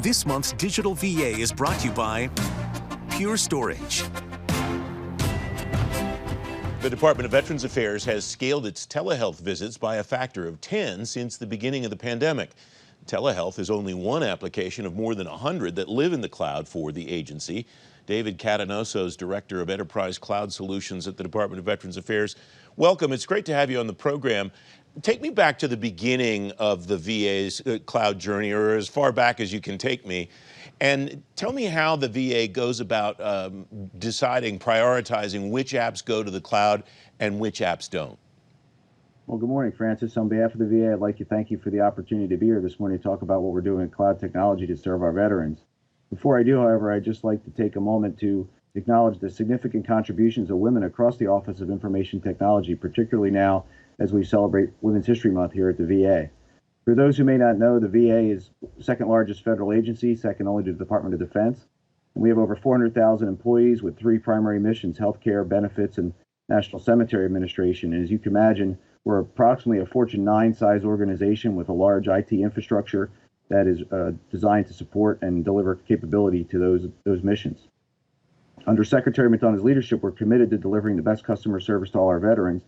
This month's Digital VA is brought to you by Pure Storage. The Department of Veterans Affairs has scaled its telehealth visits by a factor of 10 since the beginning of the pandemic. Telehealth is only one application of more than 100 that live in the cloud for the agency. David Catanoso is Director of Enterprise Cloud Solutions at the Department of Veterans Affairs. Welcome. It's great to have you on the program. Take me back to the beginning of the VA's cloud journey, or as far back as you can take me, and tell me how the VA goes about deciding, prioritizing which apps go to the cloud and which apps don't. Well, good morning, Francis. On behalf of the VA, I'd like to thank you for the opportunity to be here this morning to talk about what we're doing in cloud technology to serve our veterans. Before I do, however, I'd just like to take a moment to acknowledge the significant contributions of women across the Office of Information Technology, particularly now as we celebrate Women's History Month here at the VA. For those who may not know, the VA is the second largest federal agency, second only to the Department of Defense. And we have over 400,000 employees with three primary missions: healthcare, benefits, and National Cemetery Administration. And as you can imagine, we're approximately a Fortune 9 size organization with a large IT infrastructure that is designed to support and deliver capability to those missions. Under Secretary McDonough's leadership, we're committed to delivering the best customer service to all our veterans.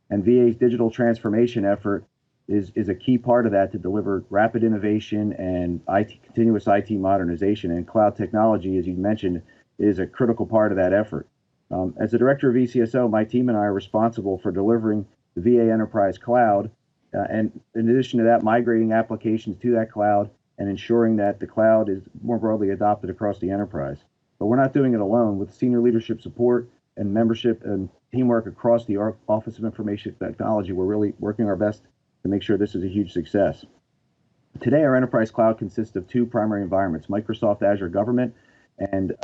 And VA's digital transformation effort is a key part of that to deliver rapid innovation and continuous IT modernization. And cloud technology, as you mentioned, is a critical part of that effort. As the Director of ECSO, my team and I are responsible for delivering the VA Enterprise Cloud, and in addition to that, migrating applications to that cloud and ensuring that the cloud is more broadly adopted across the enterprise. But we're not doing it alone. With senior leadership support and membership and teamwork across the Office of Information Technology, we're really working our best to make sure this is a huge success. Today, our enterprise cloud consists of two primary environments: Microsoft Azure Government and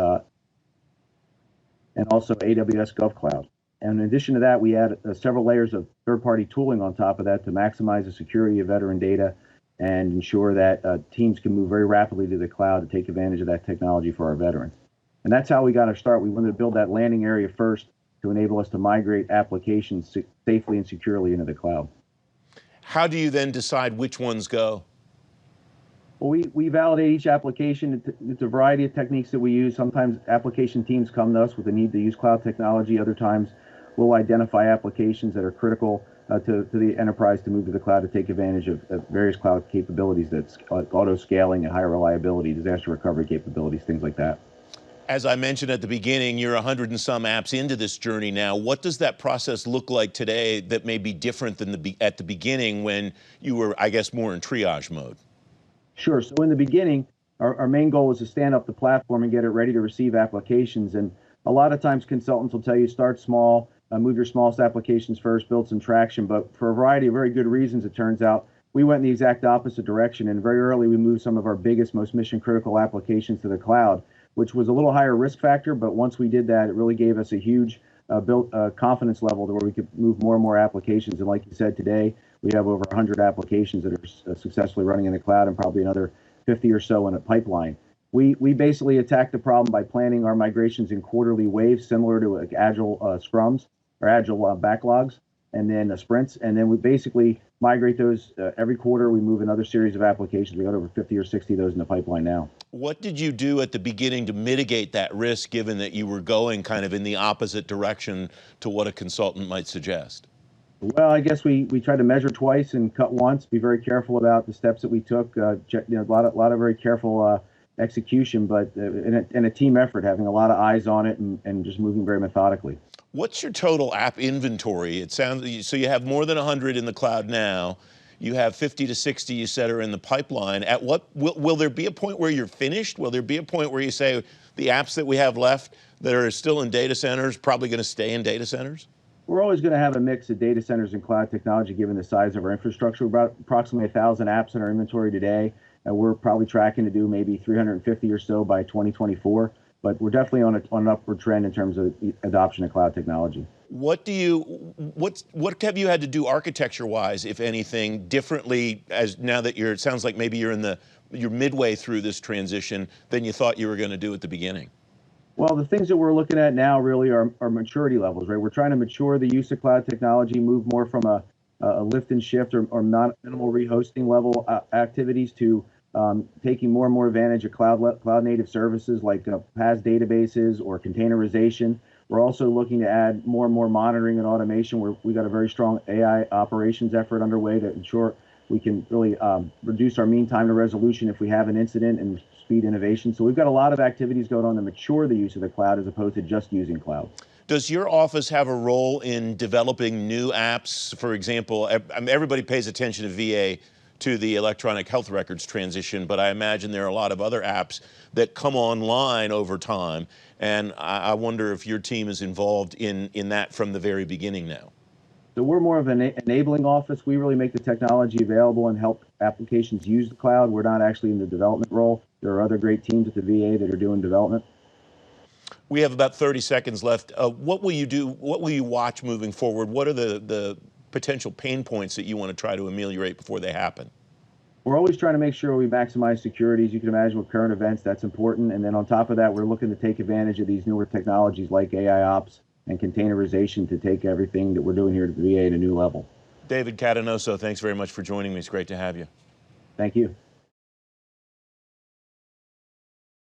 also AWS GovCloud. And in addition to that, we add several layers of third-party tooling on top of that to maximize the security of veteran data and ensure that teams can move very rapidly to the cloud to take advantage of that technology for our veterans. And that's how we got our start. We wanted to build that landing area first to enable us to migrate applications safely and securely into the cloud. How do you then decide which ones go? Well, we validate each application. It's a variety of techniques that we use. Sometimes application teams come to us with the need to use cloud technology. Other times we'll identify applications that are critical to the enterprise to move to the cloud to take advantage of various cloud capabilities that's like auto scaling and higher reliability, disaster recovery capabilities, things like that. As I mentioned at the beginning, you're 100 and some apps into this journey now. What does that process look like today that may be different than at the beginning when you were, I guess, more in triage mode? Sure. So in the beginning, our main goal was to stand up the platform and get it ready to receive applications. And a lot of times consultants will tell you start small, move your smallest applications first, build some traction. But for a variety of very good reasons, it turns out, we went in the exact opposite direction. And very early, we moved some of our biggest, most mission critical applications to the cloud, which was a little higher risk factor. But once we did that, it really gave us a huge confidence level to where we could move more and more applications. And like you said, today, we have over 100 applications that are successfully running in the cloud and probably another 50 or so in a pipeline. We basically attack the problem by planning our migrations in quarterly waves, similar to like agile scrums or agile backlogs, and then sprints. And then we basically migrate those every quarter. We move another series of applications. We got over 50 or 60 of those in the pipeline now. What did you do at the beginning to mitigate that risk, given that you were going kind of in the opposite direction to what a consultant might suggest? Well, I guess we tried to measure twice and cut once, be very careful about the steps that we took, a lot of very careful execution, but in a team effort, having a lot of eyes on it and just moving very methodically. What's your total app inventory? It sounds, so you have more than 100 in the cloud now. You have 50 to 60 you said are in the pipeline. At what, will there be a point where you're finished? Will there be a point where you say the apps that we have left that are still in data centers probably going to stay in data centers? We're always going to have a mix of data centers and cloud technology given the size of our infrastructure. We're about approximately 1,000 apps in our inventory today, and we're probably tracking to do maybe 350 or so by 2024. But we're definitely on an upward trend in terms of adoption of cloud technology. What have you had to do architecture-wise, if anything, differently as now that it sounds like maybe you're midway through this transition than you thought you were going to do at the beginning? Well, the things that we're looking at now really are maturity levels, right? We're trying to mature the use of cloud technology, move more from a lift and shift or minimal rehosting level activities to taking more and more advantage of cloud native services like PaaS databases or containerization. We're also looking to add more and more monitoring and automation. We've got a very strong AI operations effort underway to ensure we can really reduce our mean time to resolution if we have an incident and speed innovation. So we've got a lot of activities going on to mature the use of the cloud as opposed to just using cloud. Does your office have a role in developing new apps? For example, everybody pays attention to VA, to the electronic health records transition, but I imagine there are a lot of other apps that come online over time, and I wonder if your team is involved in that from the very beginning now. So we're more of an enabling office. We really make the technology available and help applications use the cloud. We're not actually in the development role. There are other great teams at the VA that are doing development. We have about 30 seconds left. What will you do? What will you watch moving forward? What are the potential pain points that you want to try to ameliorate before they happen? We're always trying to make sure we maximize security. As you can imagine with current events, that's important. And then on top of that, we're looking to take advantage of these newer technologies like AI ops and containerization to take everything that we're doing here at the VA to a new level. David Catanoso, thanks very much for joining me. It's great to have you. Thank you.